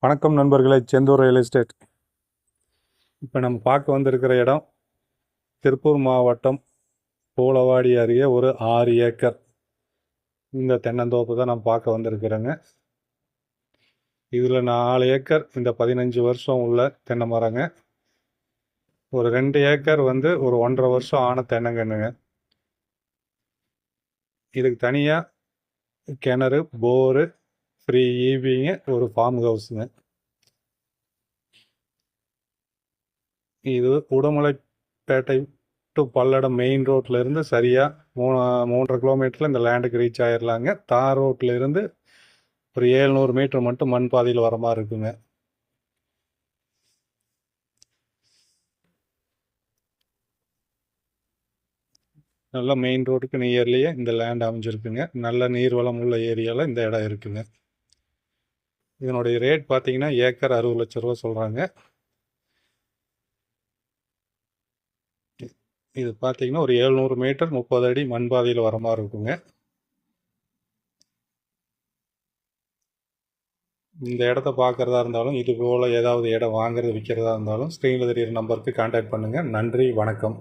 வணக்கம் நண்பர்களே, Senthur real estate. இப்போ நம்ம பார்க்க வந்திருக்கிற இடம் திருப்பூர் மாவட்டம் பூளவாடி அருகே ஒரு 6 ஏக்கர் இந்த தென்னந்தோப்பு தான் நம்ம பார்க்க வந்திருக்கிறோங்க. இதில் 4 ஏக்கர் இந்த 15 வருஷம் உள்ள தென்னை மரங்க, ஒரு 2 ஏக்கர் வந்து ஒரு 1.5 வருஷம் ஆன தென்னங்கன்றுங்க. இதுக்கு தனியாக கிணறு, போரு, ஃப்ரீ ஈவிங்க, ஒரு ஃபார்ம் ஹவுஸுங்க. இது உடுமலைப்பேட்டை டு பல்லடம் மெயின் ரோட்டில் இருந்து சரியாக 3.5 கிலோமீட்டரில் இந்த லேண்டுக்கு ரீச் ஆகிடலாங்க. தார் ரோட்டில் இருந்து ஒரு 700 மீட்டர் மட்டும் மண் பாதையில் வர மாதிரி இருக்குங்க. நல்ல மெயின் ரோட்டுக்கு நியர்லேயே இந்த லேண்ட் அமைஞ்சிருக்குங்க. நல்ல நீர்வளம் உள்ள ஏரியாவில் இந்த இடம் இருக்குங்க. இதனுடைய ரேட் பார்த்தீங்கன்னா ஏக்கர் 60 லட்ச ரூபா சொல்கிறாங்க. இது பார்த்தீங்கன்னா ஒரு 700 மீட்டர் 30 அடி மண் பாதையில் வர மாதிரி இருக்குங்க. இந்த இடத்த பார்க்குறதா இருந்தாலும், இது போல் ஏதாவது இடம் வாங்குறது விற்கிறதா இருந்தாலும் ஸ்க்ரீனில் தெரியிற நம்பருக்கு கான்டாக்ட் பண்ணுங்கள். நன்றி, வணக்கம்.